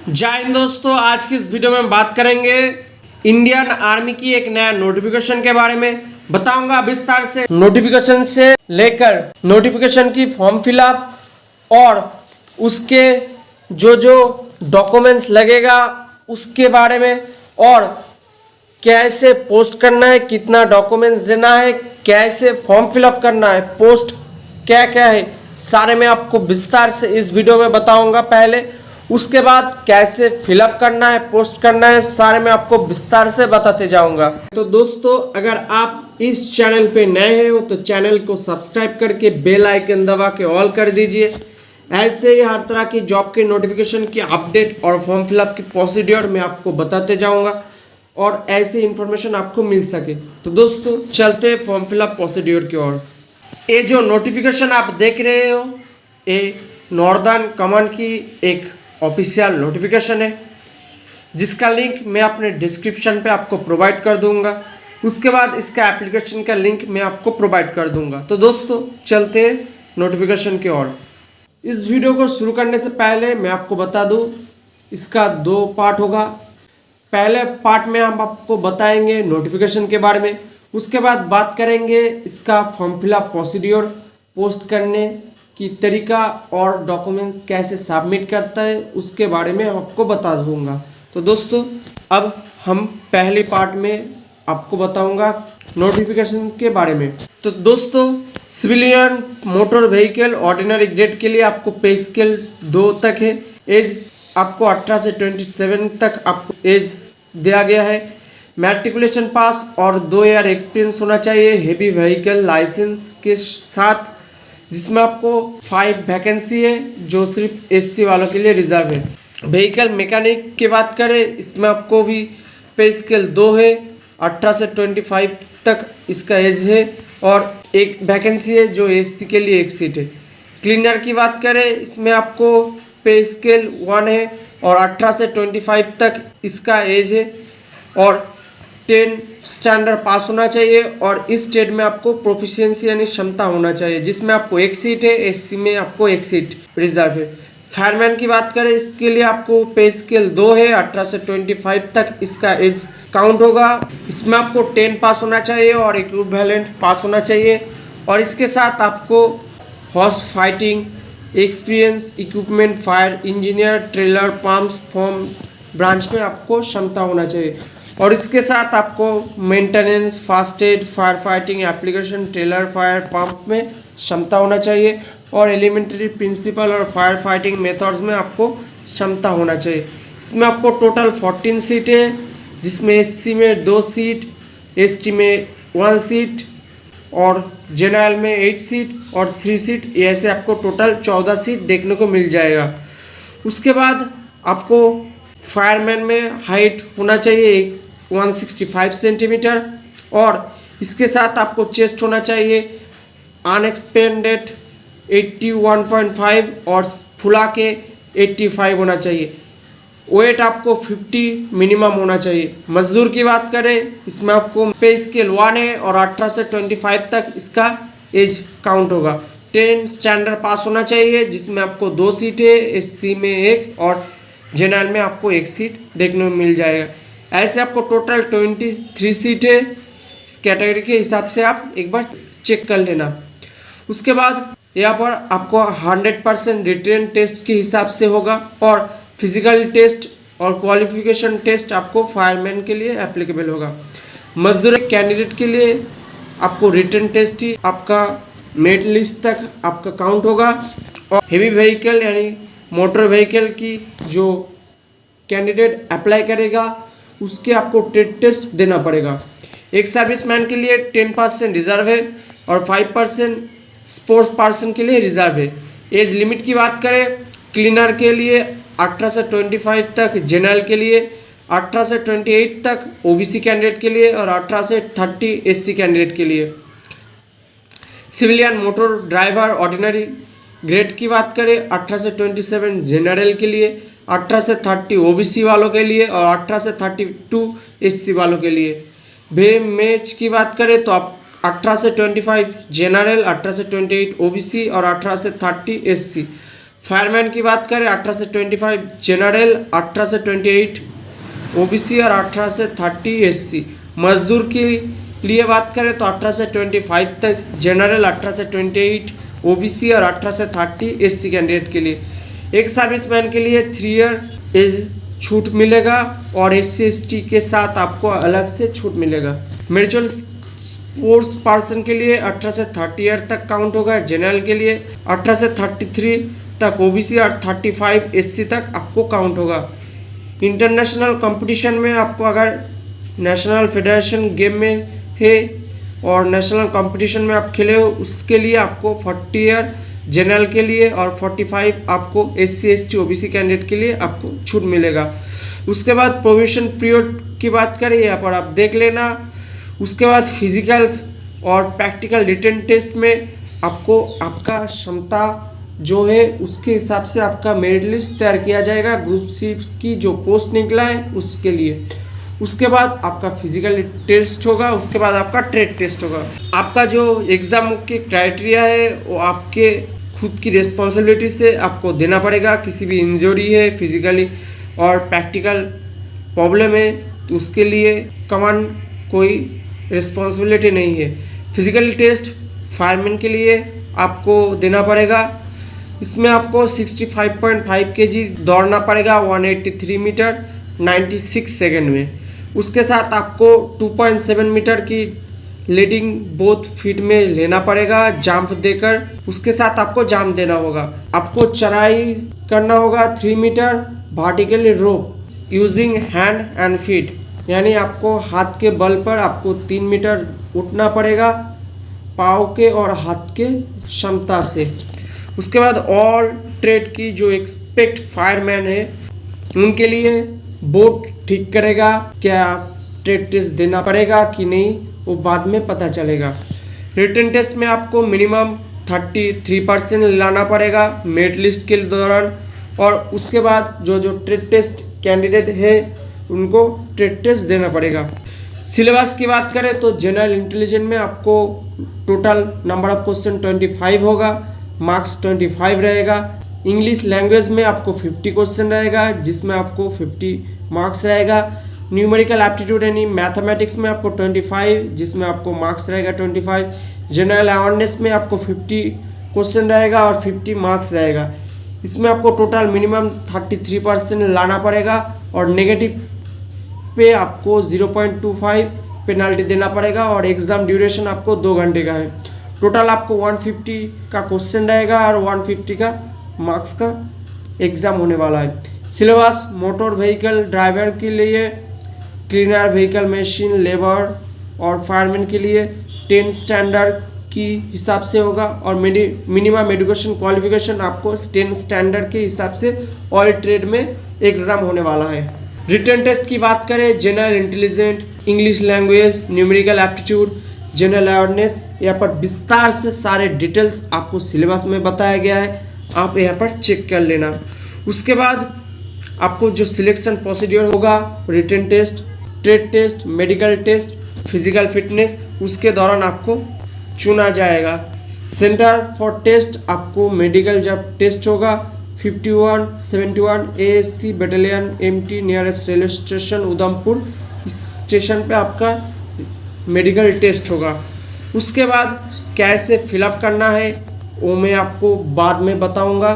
जय हिंद दोस्तों, आज की इस वीडियो में हम बात करेंगे इंडियन आर्मी की एक नया नोटिफिकेशन के बारे में। बताऊंगा विस्तार से नोटिफिकेशन से लेकर नोटिफिकेशन की फॉर्म फिलअप और उसके जो डॉक्यूमेंट्स लगेगा उसके बारे में, और कैसे पोस्ट करना है, कितना डॉक्यूमेंट्स देना है, कैसे फॉर्म फिलअप करना है, पोस्ट क्या क्या है, सारे मैं आपको विस्तार से इस वीडियो में बताऊंगा पहले। उसके बाद कैसे फिलअप करना है, पोस्ट करना है, सारे मैं आपको विस्तार से बताते जाऊंगा। तो दोस्तों, अगर आप इस चैनल पे नए हो तो चैनल को सब्सक्राइब करके बेल आइकन दबा के ऑल कर दीजिए। ऐसे ही हर तरह की जॉब के नोटिफिकेशन की अपडेट और फॉर्म फिलअप की प्रोसीड्योर मैं आपको बताते जाऊंगा और ऐसी इंफॉर्मेशन आपको मिल सके। तो दोस्तों, चलते फॉर्म फिलअप प्रोसीड्योर की ओर। ये जो नोटिफिकेशन आप देख रहे हो, ये नॉर्दर्न कमांड की एक ऑफिशियल नोटिफिकेशन है, जिसका लिंक मैं अपने डिस्क्रिप्शन पे आपको प्रोवाइड कर दूंगा। उसके बाद इसका एप्लीकेशन का लिंक मैं आपको प्रोवाइड कर दूंगा। तो दोस्तों, चलते हैं नोटिफिकेशन की ओर। इस वीडियो को शुरू करने से पहले मैं आपको बता दूं, इसका 2 पार्ट होगा। पहले पार्ट में हम आपको बताएंगे नोटिफिकेशन के बारे में, उसके बाद बात करेंगे इसका फॉर्म फिलअप प्रोसीड्योर, पोस्ट करने की तरीका और डॉक्यूमेंट्स कैसे सबमिट करता है उसके बारे में आपको बता दूंगा। तो दोस्तों, अब हम पहले पार्ट में आपको बताऊंगा नोटिफिकेशन के बारे में। तो दोस्तों, civilian motor vehicle ordinary grade के लिए आपको पे स्केल 2 तक है। एज आपको 18 से 27 तक आपको एज दिया गया है। मैट्रिकुलेशन पास और 2 ईयर एक्सपीरियंस होना चाहिए हेवी व्हीकल लाइसेंस के साथ, जिसमें आपको 5 वैकेंसी है जो सिर्फ एससी वालों के लिए रिजर्व है। व्हीकल मैकेनिक की बात करें, इसमें आपको भी पे स्केल 2 है, 18 से 25 तक इसका एज है और 1 वैकेंसी है जो एससी के लिए 1 सीट है। क्लीनर की बात करें, इसमें आपको पे स्केल 1 है और 18 से 25 तक इसका एज है और 10 स्टैंडर्ड पास होना चाहिए और इस ट्रेड में आपको प्रोफिशिएंसी यानी क्षमता होना चाहिए, जिसमें आपको 1 सीट है, एससी में आपको 1 सीट रिजर्व है। फायरमैन की बात करें, इसके लिए आपको पे स्केल 2 है, 18 से 25 तक इसका एज काउंट होगा। इसमें आपको 10 पास होना चाहिए और इक्विवेलेंट पास होना चाहिए और इसके साथ आपको horse fighting experience, equipment, fire engineer, trailer pumps form branch में आपको क्षमता होना चाहिए और इसके साथ आपको maintenance, fast aid, fire fighting application, trailer fire pump में क्षमता होना चाहिए और एलिमेंट्री प्रिंसिपल और फायर फाइटिंग मेथड्स में आपको क्षमता होना चाहिए। इसमें आपको टोटल 14 सीट है, जिसमें एससी में 2 सीट, एसटी में 1 सीट और जनरल में 8 सीट और 3 सीट, ऐसे आपको टोटल 14 सीट देखने को मिल जाएगा। उसके बाद आपको फायरमैन में हाइट होना चाहिए 165 सेंटीमीटर और इसके साथ आपको चेस्ट होना चाहिए अनएक्सपेंडेड 81.5 और फुला के 85 होना चाहिए। वेट आपको 50 मिनिमम होना चाहिए। मजदूर की बात करें, इसमें आपको पे स्केल 1 है और 18 से 25 तक इसका एज काउंट होगा। 10 स्टैंडर्ड पास होना चाहिए, जिसमें आपको 2 सीट है, एससी में 1 और जनरल में आपको 1 सीट देखने में मिल जाएगा। ऐसे आपको टोटल 23 सीट है। इस कैटेगरी के हिसाब से आप एक बार चेक कर लेना। उसके बाद यहाँ पर आपको 100% रिटन टेस्ट के हिसाब से होगा और फिजिकल टेस्ट और क्वालिफिकेशन टेस्ट आपको फायरमैन के लिए एप्लीकेबल होगा। मजदूर कैंडिडेट के लिए आपको रिटन टेस्ट ही आपका मेरिट लिस्ट तक आपका काउंट होगा और हेवी व्हीकल यानी मोटर व्हीकल की जो कैंडिडेट अप्लाई करेगा उसके आपको ट्रेड टेस्ट देना पड़ेगा। एक सर्विसमैन के लिए 10% रिजर्व है और 5% स्पोर्ट्स पर्सन के लिए रिजर्व है। एज लिमिट की बात करें, क्लीनर के लिए 18 से 25 तक, जनरल के लिए 18 से 28 तक, ओबीसी कैंडिडेट के लिए और 18 से 30 एससी कैंडिडेट के लिए। Civilian motor driver ordinary grade की बात करें, 18 से 27 जनरल के लिए, 18 से 30 ओबीसी वालों के लिए और 18 से 32 एससी वालों के लिए। बे मैच की बात करें तो आप 18 से 25 जनरल, 18 से 28 ओबीसी और 18 से 30 एससी। फायरमैन की बात करें 18 से 25, जनरल 18 से 28 ओबीसी और 18 से 30 एससी। मजदूर के लिए बात करें तो 18 से 25 तक, जनरल 18 से 28 ओबीसी और 18 से 30 एससी कैंडिडेट के लिए। एक सर्विसमैन के लिए 3 ईयर एज छूट मिलेगा और एससी एसटी के साथ आपको अलग से छूट मिलेगा। म्यूचुअल स्पोर्ट्स पर्सन के लिए 18 से 30 ईयर तक काउंट होगा, जनरल के लिए 18 से 33 तक, ओबीसी और 35 एससी तक आपको काउंट होगा। इंटरनेशनल कंपटीशन में आपको अगर नेशनल फेडरेशन गेम में है और नेशनल कंपटीशन में आप खेले हो उसके लिए आपको 40 ईयर, जनरल के लिए और 45 आपको एससी एसटी ओबीसी कैंडिडेट के लिए आपको छूट मिलेगा। उसके बाद प्रोविजन पीरियड की बात करें यहाँ पर आप देख लेना। उसके बाद फिजिकल और प्रैक्टिकल रिटन टेस्ट में आपको आपका क्षमता जो है उसके हिसाब से आपका मेरिट लिस्ट तैयार किया जाएगा ग्रुप सी की जो पोस्ट निकला है उसके लिए। उसके बाद आपका फिजिकल टेस्ट होगा, उसके बाद आपका ट्रेड टेस्ट होगा। आपका जो एग्ज़ाम के क्राइटेरिया है वो आपके खुद की रिस्पॉन्सिबिलिटी से आपको देना पड़ेगा। किसी भी इंजरी है फिजिकली और प्रैक्टिकल प्रॉब्लम है तो उसके लिए कमांड कोई रिस्पॉन्सिबिलिटी नहीं है। फिजिकल टेस्ट फायरमैन के लिए आपको देना पड़ेगा। इसमें आपको 65.5 kg दौड़ना पड़ेगा 183 मीटर 96 सेकेंड में। उसके साथ आपको 2.7 मीटर की लीडिंग बोथ फीट में लेना पड़ेगा जंप देकर। उसके साथ आपको जंप देना होगा। आपको चढ़ाई करना होगा 3 metre vertically rope using hand and feet, यानी आपको हाथ के बल पर आपको 3 मीटर उठना पड़ेगा पाँव के और हाथ के क्षमता से। उसके बाद ऑल ट्रेड की जो एक्सपेक्ट फायरमैन है उनके लिए बोट ठीक करेगा, क्या ट्रेड टेस्ट देना पड़ेगा कि नहीं वो बाद में पता चलेगा। रिटन टेस्ट में आपको मिनिमम 33% लाना पड़ेगा मेरिट लिस्ट के दौरान। और उसके बाद जो ट्रेड टेस्ट कैंडिडेट है उनको ट्रेड टेस्ट देना पड़ेगा। सिलेबस की बात करें तो जनरल इंटेलिजेंस में आपको टोटल नंबर ऑफ क्वेश्चन 25 होगा, मार्क्स 25 रहेगा। इंग्लिश लैंग्वेज में आपको 50 क्वेश्चन रहेगा जिसमें आपको 50 मार्क्स रहेगा। न्यूमेरिकल एप्टीट्यूड यानी मैथमेटिक्स में आपको 25 जिसमें आपको मार्क्स रहेगा 25। जनरल अवेयरनेस में आपको 50 क्वेश्चन रहेगा और 50 मार्क्स रहेगा। इसमें आपको टोटल मिनिमम 33% लाना पड़ेगा और नेगेटिव पे आपको 0.25 पेनल्टी देना पड़ेगा और एग्ज़ाम ड्यूरेशन आपको 2 घंटे का है। टोटल आपको 150 का क्वेश्चन रहेगा और 150 का मार्क्स का एग्ज़ाम होने वाला है। सिलेबस मोटर व्हीकल ड्राइवर के लिए, क्लीनर व्हीकल मशीन लेबर और फायरमैन के लिए 10 स्टैंडर्ड की हिसाब से होगा और मिनिमम एजुकेशन क्वालिफिकेशन आपको 10 स्टैंडर्ड के हिसाब से ऑल ट्रेड में एग्ज़ाम होने वाला है। रिटन टेस्ट की बात करें general intelligent, English language, numerical aptitude, general awareness, यहाँ पर विस्तार से सारे डिटेल्स आपको सिलेबस में बताया गया है, आप यहाँ पर चेक कर लेना। उसके बाद आपको जो सिलेक्शन प्रोसीड्यूर होगा written test, trade test, medical test, physical fitness, उसके दौरान आपको चुना जाएगा। सेंटर फॉर टेस्ट आपको मेडिकल जब टेस्ट होगा 5171 ASC battalion MT nearest railway station Udhampur, इस स्टेशन पे आपका मेडिकल टेस्ट होगा। उसके बाद कैसे फिलअप करना है वो मैं आपको बाद में बताऊंगा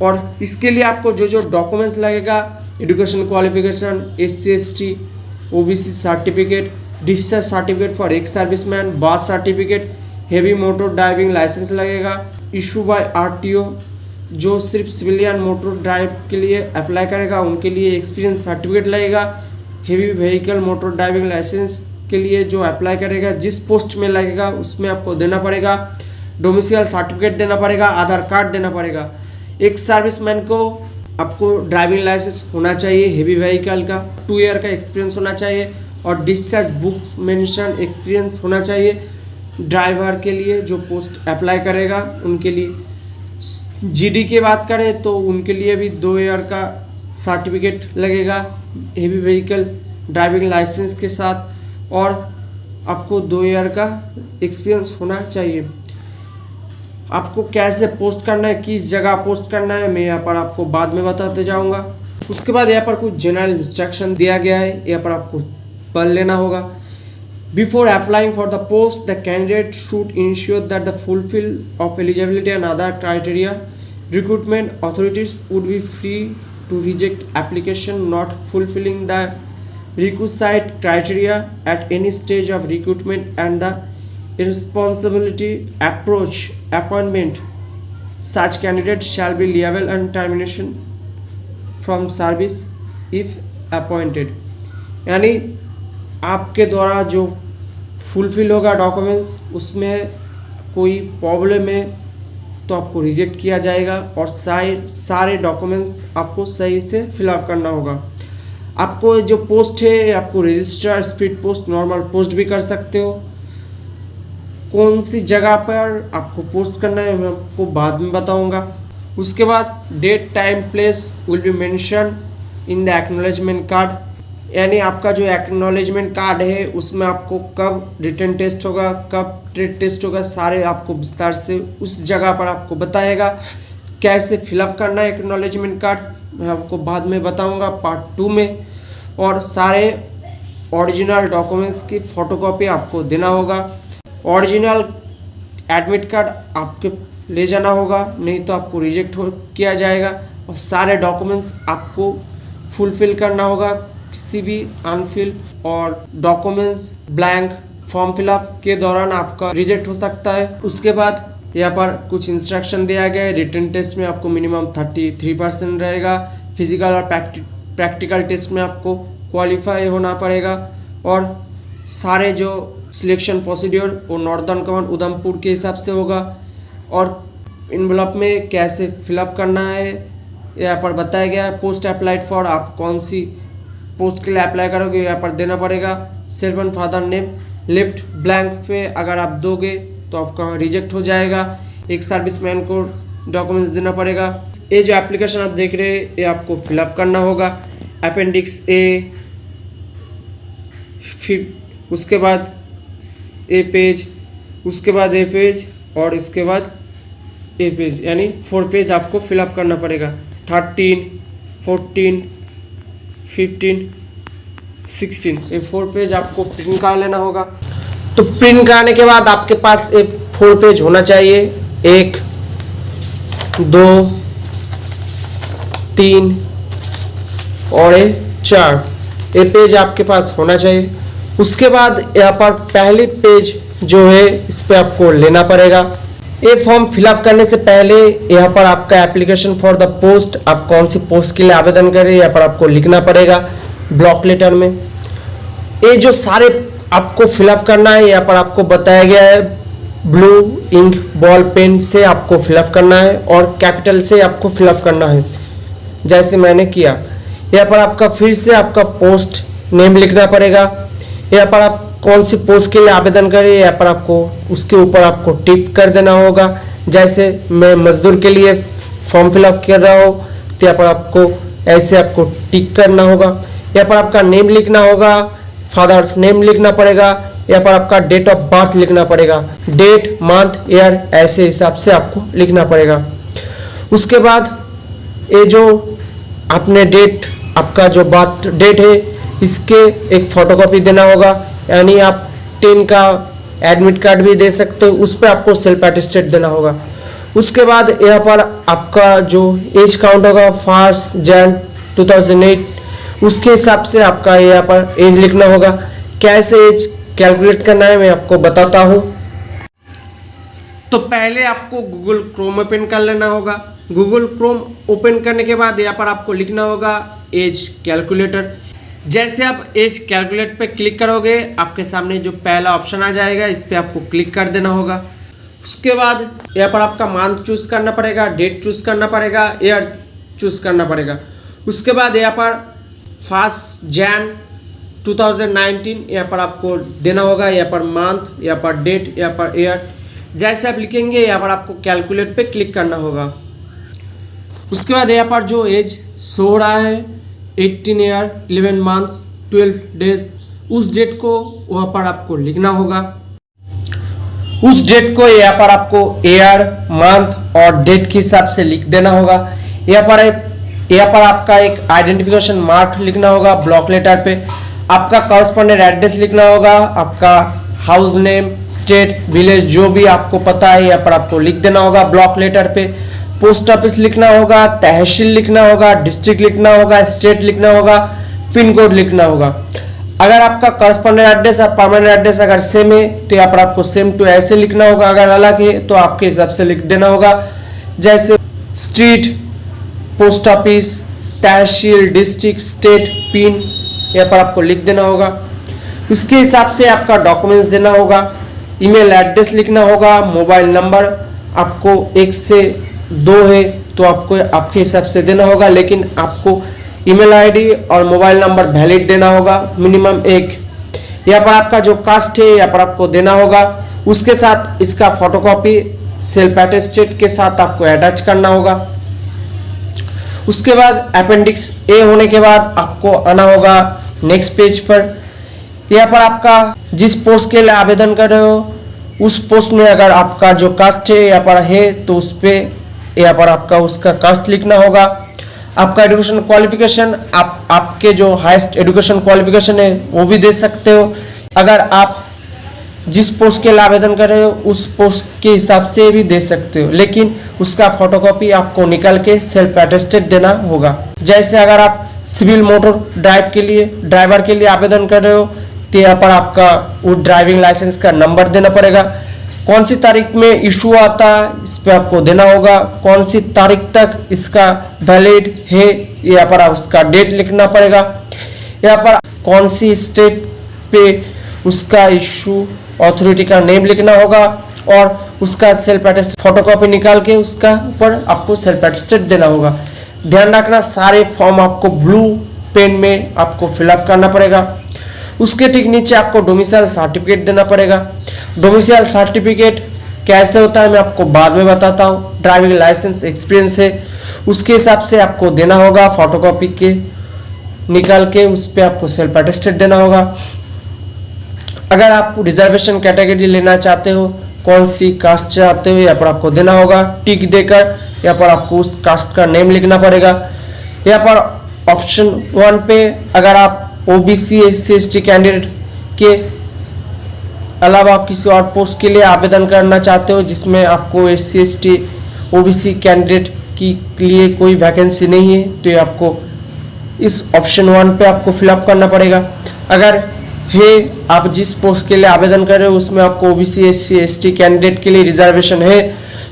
और इसके लिए आपको जो डॉक्यूमेंट्स लगेगा, education qualification, SC ST OBC certificate, discharge certificate for ex serviceman, birth certificate, heavy motor driving licence लगेगा इशू बाय RTO, जो सिर्फ सिविलियन मोटर ड्राइव के लिए अप्लाई करेगा उनके लिए एक्सपीरियंस सर्टिफिकेट लगेगा। Heavy vehicle motor driving licence के लिए जो अप्लाई करेगा जिस पोस्ट में लगेगा उसमें आपको देना पड़ेगा। डोमिसाइल सर्टिफिकेट देना पड़ेगा, आधार कार्ड देना पड़ेगा। एक सर्विसमैन को आपको ड्राइविंग लाइसेंस होना चाहिए, हेवी व्हीकल का 2 ईयर का एक्सपीरियंस होना चाहिए और डिस्चार्ज बुक मेंशन एक्सपीरियंस होना चाहिए। ड्राइवर के लिए जो पोस्ट अप्लाई करेगा उनके लिए GD की बात करें तो उनके लिए भी 2 ईयर का सर्टिफिकेट लगेगा हेवी व्हीकल ड्राइविंग लाइसेंस के साथ और आपको 2 ईयर का एक्सपीरियंस होना चाहिए। आपको कैसे पोस्ट करना है, किस जगह पोस्ट करना है, मैं यहाँ पर आपको बाद में बताते जाऊँगा। उसके बाद यहाँ पर कुछ जनरल इंस्ट्रक्शन दिया गया है, यहाँ पर आपको पढ़ लेना होगा। Before applying for the post the candidate should ensure that the fulfil of eligibility and other criteria. Recruitment authorities would be free to reject application not fulfilling the requisite criteria at any stage of recruitment and the irresponsibility approach appointment. Such candidates shall be liable and termination from service if appointed. यानी आपके द्वारा जो fulfil होगा documents, उसमें कोई problem है तो आपको रिजेक्ट किया जाएगा और सारे डॉक्यूमेंट्स आपको सही से फिलअप करना होगा। आपको जो पोस्ट है आपको registrar, speed post, normal post भी कर सकते हो। कौन सी जगह पर आपको पोस्ट करना है मैं आपको बाद में बताऊंगा। उसके बाद date, time, place will be mention in the acknowledgement card. यानी आपका जो एक्नॉलेजमेंट कार्ड है उसमें आपको कब रिटन टेस्ट होगा, कब ट्रेड टेस्ट होगा, सारे आपको विस्तार से उस जगह पर आपको बताएगा। कैसे फिलअप करना है एक्नॉलेजमेंट कार्ड मैं आपको बाद में बताऊंगा पार्ट 2 में। और सारे ओरिजिनल डॉक्यूमेंट्स की फ़ोटोकॉपी आपको देना होगा। ओरिजिनल एडमिट कार्ड आपके ले जाना होगा, नहीं तो आपको रिजेक्ट किया जाएगा। और सारे डॉक्यूमेंट्स आपको फुलफिल करना होगा। किसी भी अनफिल और डॉक्यूमेंट्स ब्लैंक फॉर्म फिलअप के दौरान आपका रिजेक्ट हो सकता है। उसके बाद यहाँ पर कुछ इंस्ट्रक्शन दिया गया है। रिटन टेस्ट में आपको मिनिमम 33% रहेगा। फिजिकल और प्रैक्टिकल टेस्ट में आपको क्वालिफाई होना पड़ेगा। और सारे जो सिलेक्शन प्रोसीड्योर वो नॉर्दर्न कमांड उधमपुर के हिसाब से होगा। और इनवलप में कैसे फिलअप करना है यहाँ पर बताया गया है। पोस्ट अप्लाइड फॉर, आप कौन सी पोस्ट के लिए अप्लाई करोगे यहाँ पर देना पड़ेगा। Self and father name left blank पे अगर आप दोगे तो आपका रिजेक्ट हो जाएगा। एक सर्विसमैन को डॉक्यूमेंट्स देना पड़ेगा। ये जो एप्लीकेशन आप देख रहे हैं ये आपको फिलअप करना होगा। अपेंडिक्स ए, फिर उसके बाद ए पेज, उसके बाद ए पेज और इसके बाद ए पेज, यानी 4 पेज आपको फिलअप करना पड़ेगा। 13, 14, 15, 16 ये 4 पेज आपको प्रिंट कर लेना होगा। तो प्रिंट कराने के बाद आपके पास एक 4 पेज होना चाहिए। 1, 2, 3 और 4 ये पेज आपके पास होना चाहिए। उसके बाद यहाँ पर पहली पेज जो है इस पे आपको लेना पड़ेगा। ये फॉर्म फिलअप करने से पहले यहाँ पर आपका एप्लीकेशन फॉर द पोस्ट, आप कौन सी पोस्ट के लिए आवेदन करें यहाँ पर आपको लिखना पड़ेगा ब्लॉक लेटर में। ये जो सारे आपको फिलअप करना है यहाँ पर आपको बताया गया है। ब्लू इंक बॉल पेन से आपको फिलअप करना है और कैपिटल से आपको फिलअप करना है जैसे मैंने किया। यहाँ पर आपका फिर से आपका पोस्ट नेम लिखना पड़ेगा। यहाँ पर आप कौन सी पोस्ट के लिए आवेदन करें यहाँ पर आपको उसके ऊपर आपको टिक कर देना होगा। जैसे मैं मजदूर के लिए फॉर्म फिलअप कर रहा हूँ तो यहाँ पर आपको ऐसे आपको टिक करना होगा। यहाँ पर आपका नेम लिखना होगा, फादर्स नेम लिखना पड़ेगा। यहाँ पर आपका डेट ऑफ बर्थ लिखना पड़ेगा, डेट, मंथ, ईयर ऐसे हिसाब से आपको लिखना पड़ेगा। उसके बाद ये जो आपने डेट, आपका जो बर्थ डेट है इसके एक फोटोकॉपी देना होगा। यानी आप 10 का एडमिट कार्ड भी दे सकते हो, उस पर आपको सेल्फ अटेस्टेड देना होगा। उसके बाद यहाँ पर आपका जो एज काउंट होगा 1 जनवरी 2008, उसके हिसाब से आपका यहाँ पर एज लिखना होगा। कैसे एज कैलकुलेट करना है मैं आपको बताता हूँ। तो पहले आपको गूगल क्रोम ओपन कर लेना होगा। गूगल क्रोम ओपन करने के बाद यहाँ पर आपको लिखना होगा एज कैलकुलेटर। जैसे आप एज कैलकुलेट पे क्लिक करोगे आपके सामने जो पहला ऑप्शन आ जाएगा इस पर आपको क्लिक कर देना होगा। उसके बाद यहाँ पर आपका मंथ चूज करना पड़ेगा, डेट चूज करना पड़ेगा, ईयर चूज करना पड़ेगा। उसके बाद यहाँ पर 1 जनवरी 2019 यहाँ पर आपको देना होगा। यहाँ पर मंथ, यहाँ पर डेट, यहाँ पर ईयर जैसे आप लिखेंगे यहाँ पर आपको कैलकुलेट पे क्लिक करना होगा। उसके बाद यहाँ पर जो एज शो हो रहा है 18 ईयर 11 मंथ्स 12 डेज, उस डेट को वहाँ पर आपको लिखना होगा। उस डेट को यहाँ पर आपको ईयर, मंथ और डेट के हिसाब से लिख देना होगा। यहाँ पर आपका एक आइडेंटिफिकेशन मार्क लिखना होगा ब्लॉक लेटर पे। आपका कॉरेस्पॉन्डेंट एड्रेस लिखना होगा, आपका हाउस नेम, स्टेट, विलेज जो भी आपको पता है यहाँ पर आपको लिख देना होगा ब्लॉक लेटर पे। पोस्ट ऑफिस लिखना होगा, तहसील लिखना होगा, डिस्ट्रिक्ट लिखना होगा, स्टेट लिखना होगा, पिन कोड लिखना होगा। अगर आपका कॉरेस्पॉन्डेंट एड्रेस और परमानेंट एड्रेस अगर सेम है तो यहाँ पर आपको सेम टू ऐसे लिखना होगा, अगर अलग है तो आपके हिसाब से लिख देना होगा। जैसे street, post office, tehsil, district, state, pin यहाँ पर आपको लिख देना होगा। इसके हिसाब से आपका डॉक्यूमेंट्स देना होगा, ईमेल एड्रेस लिखना होगा, मोबाइल नंबर आपको 1 से 2 है तो आपको आपके हिसाब से देना होगा, लेकिन आपको ईमेल आईडी और मोबाइल नंबर वैलिड देना होगा, मिनिमम 1। यहाँ पर आपका जो कास्ट है यहाँ पर आपको देना होगा। उसके साथ इसका फोटोकॉपी सेल्फ अटेस्टेड के साथ आपको अटैच करना होगा। उसके बाद अपेंडिक्स ए होने के बाद आपको आना होगा नेक्स्ट पेज पर। यहाँ पर आपका जिस पोस्ट के लिए आवेदन कर रहे हो उस पोस्ट में अगर आपका जो कास्ट है यहाँ पर है तो उस पे यहाँ पर आपका उसका कास्ट लिखना होगा। आपका एजुकेशन क्वालिफिकेशन आपके जो हाईएस्ट एजुकेशन क्वालिफिकेशन है वो भी दे सकते हो। अगर आप जिस पोस्ट के लिए आवेदन कर रहे हो उस पोस्ट के हिसाब से भी दे सकते हो, लेकिन उसका फोटोकॉपी आपको निकाल के सेल्फ अटेस्टेड देना होगा। जैसे अगर आप सिविल मोटर ड्राइवर के लिए आवेदन कर रहे हो तो यहाँ पर आपका वो ड्राइविंग लाइसेंस का नंबर देना पड़ेगा। कौन सी तारीख में इशू आता है इस पे आपको देना होगा। कौन सी तारीख तक इसका वैलिड है यहाँ पर उसका डेट लिखना पड़ेगा। यहाँ पर कौन सी स्टेट पे उसका इशू अथॉरिटी का नेम लिखना होगा और उसका सेल्फ अटेस्टेड फोटोकॉपी निकाल के उसका ऊपर आपको सेल्फ अटेस्टेड देना होगा। ध्यान रखना सारे फॉर्म आपको ब्लू पेन में आपको फिलअप करना पड़ेगा। उसके ठीक नीचे आपको डोमिसाइल सर्टिफिकेट देना पड़ेगा। डोमिसाइल सर्टिफिकेट कैसे होता है मैं आपको बाद में बताता हूँ। ड्राइविंग लाइसेंस एक्सपीरियंस है उसके हिसाब से आपको देना होगा, फोटोकॉपी के निकाल के उस पर आपको सेल्फ अटेस्टेड देना होगा। अगर आप रिजर्वेशन कैटेगरी लेना चाहते हो, कौन सी कास्ट चाहते हो यहाँ पर आपको देना होगा। टिक देकर यहाँ पर आपको उस कास्ट का नेम लिखना पड़ेगा। यहाँ पर ऑप्शन 1 पे अगर आप ओबीसी SC ST कैंडिडेट के अलावा किसी और पोस्ट के लिए आवेदन करना चाहते हो जिसमें आपको SC ST OBC कैंडिडेट के लिए कोई वैकेंसी नहीं है तो आपको इस ऑप्शन 1 पे आपको फिलअप करना पड़ेगा। अगर है आप जिस पोस्ट के लिए आवेदन कर रहे हो उसमें आपको OBC SC ST कैंडिडेट के लिए रिजर्वेशन है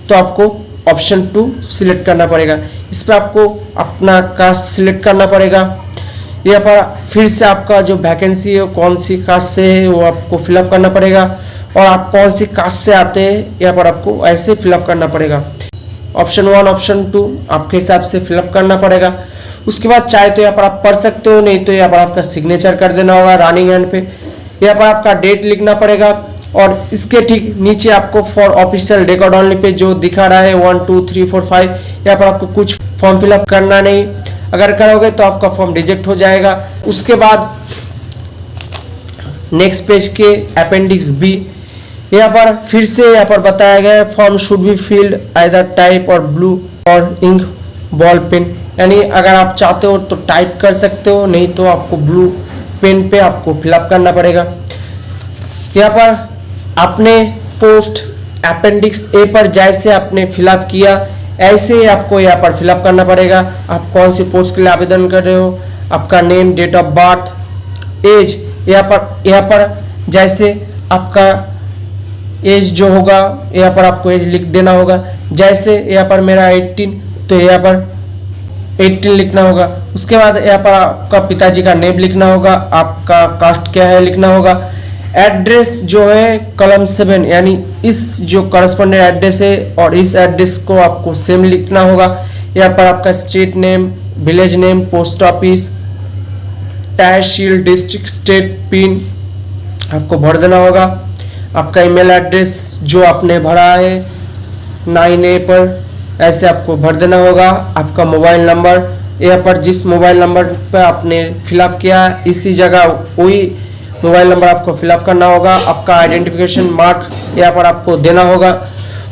तो आपको ऑप्शन 2 सिलेक्ट करना पड़ेगा। इस पर आपको अपना कास्ट सिलेक्ट करना पड़ेगा। यहाँ पर फिर से आपका जो वैकेंसी है कौन सी कास्ट से है वो आपको फिलअप करना पड़ेगा और आप कौन सी कास्ट से आते हैं यहाँ पर आपको ऐसे फिलअप करना पड़ेगा। ऑप्शन 1 ऑप्शन 2 आपके हिसाब से फिलअप करना पड़ेगा। उसके बाद चाहे तो यहाँ पर आप पढ़ सकते हो, नहीं तो यहाँ पर आपका सिग्नेचर कर देना होगा रनिंग हैंड पे। यहाँ पर आपका डेट लिखना पड़ेगा और इसके ठीक नीचे आपको for official record only pay जो दिखा रहा है 1 2 3 4 5 यहाँ पर आपको कुछ फॉर्म फिलअप करना नहीं। अगर करोगे तो आपका फॉर्म रिजेक्ट हो जाएगा। उसके बाद नेक्स्ट पेज के अपेंडिक्स बी यहाँ पर फिर से यहाँ पर बताया गया है form should be filled either type और ब्लू और इंक बॉल पेन, यानी अगर आप चाहते हो तो टाइप कर सकते हो, नहीं तो आपको ब्लू पेन पे आपको फिलअप करना पड़ेगा। यहाँ पर आपने पोस्ट अपेंडिक्स ए पर जैसे आपने फिलअप किया ऐसे ही आपको यहाँ पर फिलअप करना पड़ेगा। आप कौन सी पोस्ट के लिए आवेदन कर रहे हो, आपका name, date of birth, age, यहाँ पर जैसे आपका एज जो होगा यहाँ पर आपको एज लिख देना होगा। जैसे यहाँ पर मेरा 18 तो यहाँ पर 18 लिखना होगा। उसके बाद यहाँ पर आपका पिताजी का नेम लिखना होगा, आपका कास्ट क्या है लिखना होगा। एड्रेस जो है कॉलम 7 यानी इस जो करस्पॉन्डेंट एड्रेस है और इस एड्रेस को आपको सेम लिखना होगा। यहाँ पर आपका state name, village name, post office, tehsil, district, state, pin आपको भर देना होगा। आपका ईमेल एड्रेस जो आपने भरा है 9A पर ऐसे आपको भर देना होगा। आपका मोबाइल नंबर यहाँ पर जिस मोबाइल नंबर पर आपने फिलअप किया इसी जगह वही मोबाइल नंबर आपको फिलअप करना होगा, आपका आइडेंटिफिकेशन मार्क यहाँ पर आपको देना होगा।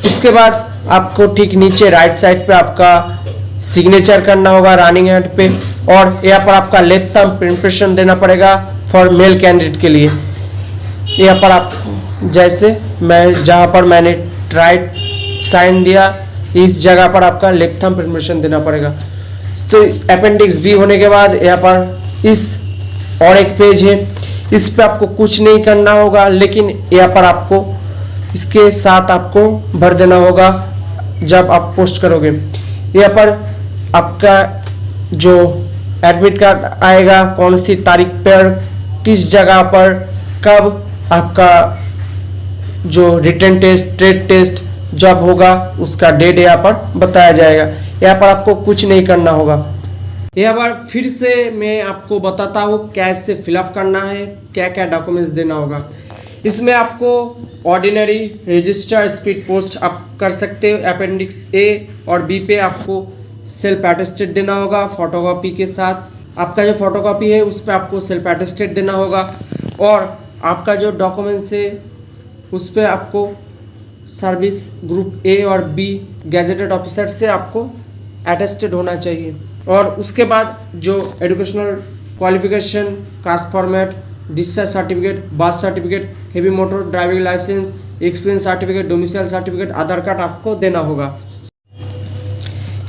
उसके बाद आपको ठीक नीचे राइट साइड पे आपका सिग्नेचर करना होगा रनिंग हेड पे, और यहाँ पर आपका लेफ्ट थंब इम्प्रेशन देना पड़ेगा फॉर मेल कैंडिडेट के लिए। यहाँ पर आप जैसे मैं जहाँ पर मैंने राइट साइन दिया इस जगह पर आपका लेफ्ट थंब इम्प्रेशन देना पड़ेगा। तो अपेंडिक्स बी होने के बाद यहाँ पर इस और एक पेज है, इस पे आपको कुछ नहीं करना होगा, लेकिन यहाँ पर आपको इसके साथ आपको भर देना होगा जब आप पोस्ट करोगे। यहाँ पर आपका जो एडमिट कार्ड आएगा, कौन सी तारीख पर किस जगह पर कब आपका जो रिटन टेस्ट ट्रेड टेस्ट जब होगा उसका डेट यहाँ पर बताया जाएगा। यहाँ पर आपको कुछ नहीं करना होगा। यहाँ पर फिर से मैं आपको बताता हूँ कैसे फिलअप करना है, क्या क्या डॉक्यूमेंट्स देना होगा। इसमें आपको ऑर्डिनरी रजिस्टर स्पीड पोस्ट आप कर सकते हो। अपेंडिक्स ए और बी पे आपको सेल्फ अटेस्टेड देना होगा फोटोकॉपी के साथ। आपका जो फोटोकॉपी है उस पर आपको सेल्फ अटेस्टेड देना होगा, और आपका जो डॉक्यूमेंट्स है उस पर आपको सर्विस ग्रुप ए और बी गैजेटेड ऑफिसर से आपको अटेस्टेड होना चाहिए। और उसके बाद जो educational qualification, caste format, discharge certificate, birth certificate, heavy motor driving license, experience certificate, domicile certificate, Aadhaar card आपको देना होगा।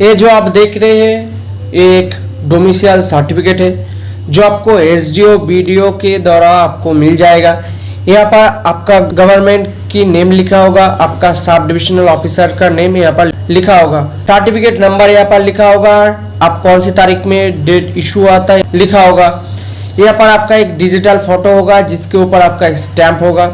ये जो आप देख रहे हैं ये एक डोमिसाइल सर्टिफिकेट है जो आपको एसडीओ बीडीओ के द्वारा आपको मिल जाएगा। यहाँ पर आपका गवर्नमेंट की नेम लिखा होगा, आपका सब डिविजनल ऑफिसर का नेम यहाँ पर लिखा होगा, सर्टिफिकेट नंबर यहाँ पर लिखा होगा, आप कौन सी तारीख में डेट इशू आता है लिखा होगा। यहाँ पर आपका एक डिजिटल फोटो होगा जिसके ऊपर आपका एक स्टैंप होगा।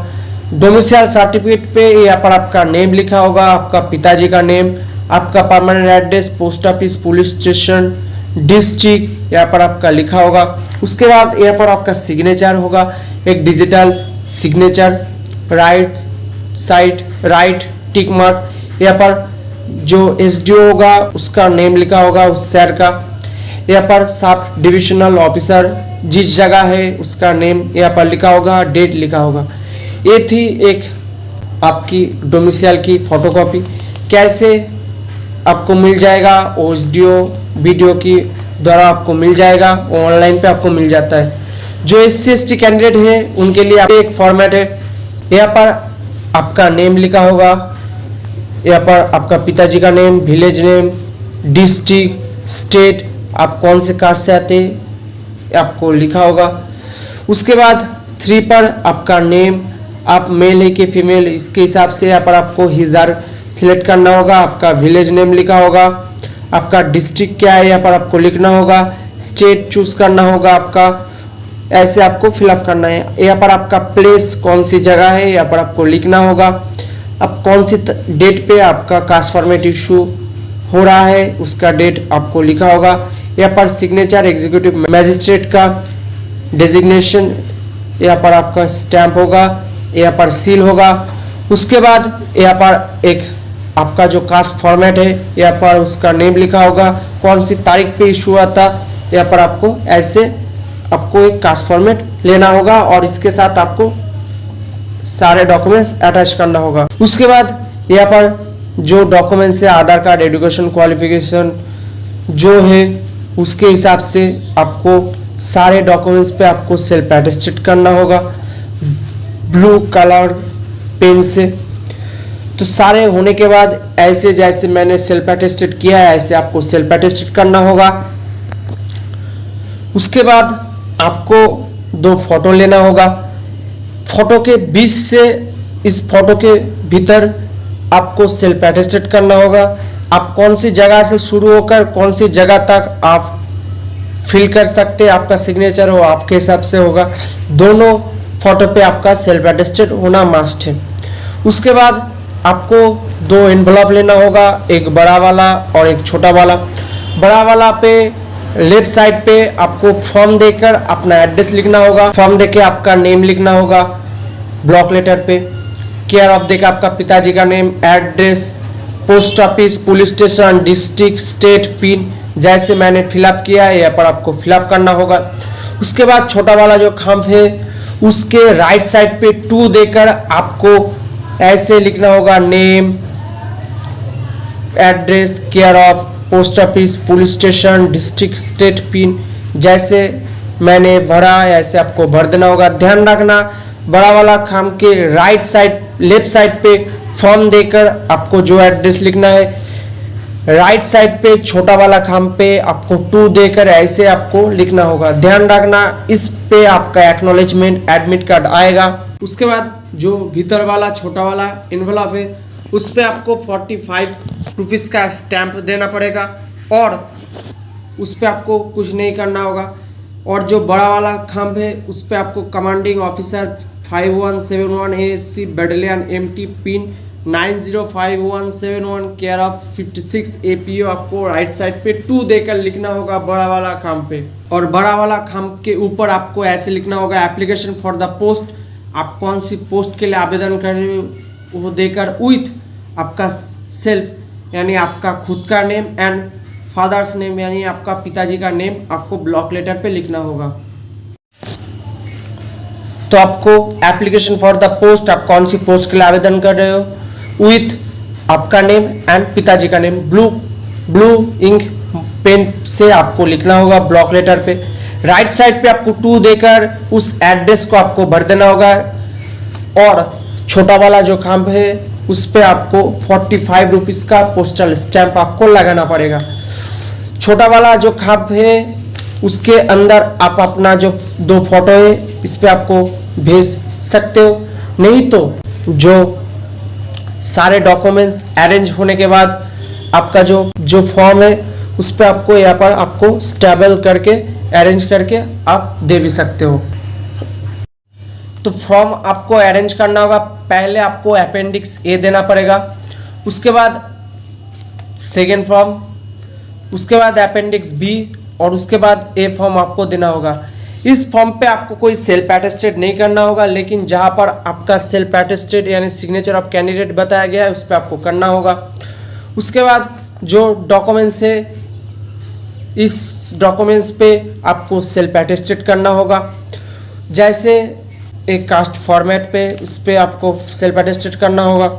डोमिसाइल सर्टिफिकेट पे यहाँ पर आपका नेम लिखा होगा, आपका पिताजी का नेम, आपका permanent address, post office, police station, district यहाँ पर आपका लिखा होगा। उसके बाद यहाँ पर आपका सिग्नेचर होगा, एक digital signature, right side right tick mark. यहाँ पर जो एसडीओ होगा उसका नेम लिखा होगा उस शहर का। यहाँ पर सब डिविजनल ऑफिसर जिस जगह है उसका नेम यहाँ पर लिखा होगा, डेट लिखा होगा। ये थी एक आपकी डोमिसाइल की फोटोकॉपी। कैसे आपको मिल जाएगा, एसडीओ वीडियो की द्वारा आपको मिल जाएगा, ऑनलाइन पे आपको मिल जाता है। जो SC ST कैंडिडेट है उनके लिए एक फॉर्मेट है, यहाँ पर आपका नेम लिखा होगा, यहाँ पर आपका पिताजी का name, village name, district, state, आप कौन से कास्ट से आते हैं आपको लिखा होगा। उसके बाद 3 पर आपका नेम, आप मेल है कि फीमेल इसके हिसाब से यहाँ पर आपको हिजार सिलेक्ट करना होगा। आपका विलेज नेम लिखा होगा, आपका डिस्ट्रिक्ट क्या है यहाँ पर आपको लिखना होगा, स्टेट चूज करना होगा आपका, ऐसे आपको फिलअप करना है। यहाँ पर आपका प्लेस कौन सी जगह है यहाँ पर आपको लिखना होगा। अब कौन सी डेट पे आपका कास्ट फॉर्मेट इशू हो रहा है उसका डेट आपको लिखा होगा। यहाँ पर सिग्नेचर एग्जीक्यूटिव मैजिस्ट्रेट का डेजिग्नेशन यहाँ पर आपका स्टैंप होगा, यहाँ पर सील होगा। उसके बाद यहाँ पर एक आपका जो कास्ट फॉर्मेट है यहाँ पर उसका नेम लिखा होगा, कौन सी तारीख पे इशू हुआ था, यहाँ पर आपको ऐसे आपको एक कास्ट फॉर्मेट लेना होगा और इसके साथ आपको सारे डॉक्यूमेंट्स अटैच करना होगा। उसके बाद यहाँ पर जो डॉक्यूमेंट्स है आधार कार्ड, एजुकेशन क्वालिफिकेशन जो है उसके हिसाब से आपको सारे डॉक्यूमेंट्स पे आपको सेल्फ अटेस्टेड करना होगा ब्लू कलर पेन से। तो सारे होने के बाद ऐसे जैसे मैंने सेल्फ अटेस्टेड किया है ऐसे आपको सेल्फ अटेस्टेड करना होगा। उसके बाद आपको 2 फोटो लेना होगा, फोटो के बीच से इस फोटो के भीतर आपको सेल्फ अटेस्टेड करना होगा। आप कौन सी जगह से शुरू होकर कौन सी जगह तक आप फिल कर सकते हैं, आपका सिग्नेचर हो आपके हिसाब से होगा। दोनों फोटो पे आपका सेल्फ अटेस्टेड होना मस्ट है। उसके बाद आपको 2 एनवलप लेना होगा, एक बड़ा वाला और एक छोटा वाला। बड़ा वाला पे लेफ्ट साइड पे आपको फॉर्म देकर अपना एड्रेस लिखना होगा, फॉर्म देके आपका नेम लिखना होगा ब्लॉक लेटर पे, केयर ऑफ देकर आपका पिताजी का name, address, post office, police station, district, state, pin जैसे मैंने फिलअप किया है यहाँ पर आपको फिलअप करना होगा। उसके बाद छोटा वाला जो खाम्फ है उसके राइट साइड पे 2 देकर आपको ऐसे लिखना होगा name, address, care of, post office, police station, district, state pin जैसे मैंने भरा ऐसे आपको भर देना होगा। ध्यान रखना बड़ा वाला खाम के राइट साइड लेफ्ट साइड पे फॉर्म देकर आपको जो एड्रेस लिखना है, राइट साइड पे छोटा वाला खाम पे आपको 2 देकर ऐसे आपको लिखना होगा। ध्यान रखना इस पे आपका एक्नॉलेजमेंट एडमिट कार्ड आएगा। उसके बाद जो भीतर वाला छोटा वाला इन्वेलप है उस पे आपको 45 रुपीज़ का स्टैंप देना पड़ेगा और उस पे आपको कुछ नहीं करना होगा। और जो बड़ा वाला खाम है उस पे आपको commanding officer 5171 ASC battalion MT pin 905171 care of 56 APO आपको राइट साइड पे 2 देकर लिखना होगा बड़ा वाला खाम पे। और बड़ा वाला खाम के ऊपर आपको ऐसे लिखना होगा एप्लीकेशन फॉर द पोस्ट, आप कौन सी पोस्ट के लिए आवेदन कर रहे हो वो देकर विथ आपका सेल्फ यानी आपका खुद का नेम एंड फादर्स नेम यानी आपका पिताजी का नेम आपको ब्लॉक लेटर पे लिखना होगा। तो आपको एप्लीकेशन फॉर द पोस्ट, आप कौन सी पोस्ट के लिए आवेदन कर रहे हो विथ आपका नेम एंड पिताजी का नेम ब्लू इंक पेन से आपको लिखना होगा ब्लॉक लेटर पे। राइट साइड पे आपको 2 देकर उस एड्रेस को आपको भर देना होगा और छोटा वाला जो खाम है उस पे आपको 45 रुपीज़ का पोस्टल स्टैंप आपको लगाना पड़ेगा। छोटा वाला जो खाम है उसके अंदर आप अपना जो 2 फोटो है इस पे आपको भेज सकते हो, नहीं तो जो सारे डॉक्यूमेंट्स अरेंज होने के बाद आपका जो फॉर्म है उस पे आपको यहाँ पर आपको स्टेबल करके अरेंज करके आप दे भी सकते हो। तो फॉर्म आपको अरेंज करना होगा। पहले आपको अपेंडिक्स ए देना पड़ेगा, उसके बाद सेकेंड फॉर्म, उसके बाद अपेंडिक्स बी और उसके बाद ए फॉर्म आपको देना होगा। इस फॉर्म पे आपको कोई सेल्फ अटेस्टेड नहीं करना होगा, लेकिन जहाँ पर आपका सेल्फ अटेस्टेड यानी सिग्नेचर ऑफ कैंडिडेट बताया गया है उस पर आपको करना होगा। उसके बाद जो डॉक्यूमेंट्स है इस डॉक्यूमेंट्स पे आपको सेल्फ अटेस्टेड करना होगा। जैसे एक कास्ट फॉर्मेट पे उस पर आपको सेल्फ अटेस्टेड करना होगा।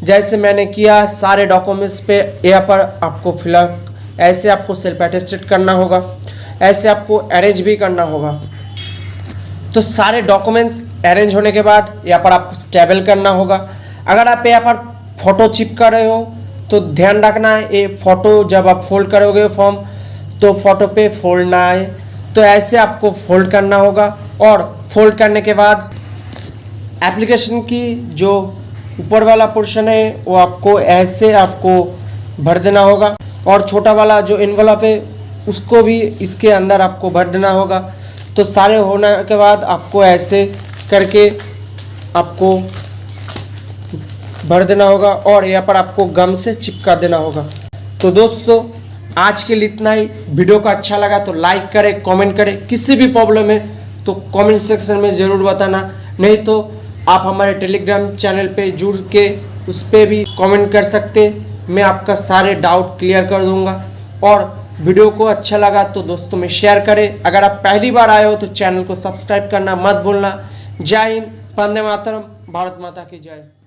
जैसे मैंने किया सारे डॉक्यूमेंट्स पे यहाँ पर आपको फिलअप ऐसे आपको सेल्फ अटेस्टेड करना होगा, ऐसे आपको अरेंज भी करना होगा। तो सारे डॉक्यूमेंट्स अरेंज होने के बाद यहाँ पर आपको स्टेबल करना होगा। अगर आप यहाँ पर फोटो चिपका रहे हो तो ध्यान रखना है ये फोटो जब आप फोल्ड करोगे फॉर्म तो फोटो पे फोल्ड ना आए, तो ऐसे आपको फोल्ड करना होगा। और फोल्ड करने के बाद एप्लीकेशन की जो ऊपर वाला पोर्शन है वो आपको ऐसे आपको भर देना होगा और छोटा वाला जो एनवलप है उसको भी इसके अंदर आपको भर देना होगा। तो सारे होने के बाद आपको ऐसे करके आपको भर देना होगा और यहाँ पर आपको गम से चिपका देना होगा। तो दोस्तों आज के लिए इतना ही। वीडियो को अच्छा लगा तो लाइक करें, कमेंट करें। किसी भी प्रॉब्लम है तो कमेंट सेक्शन में ज़रूर बताना, नहीं तो आप हमारे टेलीग्राम चैनल पे जुड़ के उस पर भी कमेंट कर सकते, मैं आपका सारे डाउट क्लियर कर दूंगा। और वीडियो को अच्छा लगा तो दोस्तों में शेयर करें। अगर आप पहली बार आए हो तो चैनल को सब्सक्राइब करना मत भूलना। जय हिंद, वंदे मातरम, भारत माता की जय।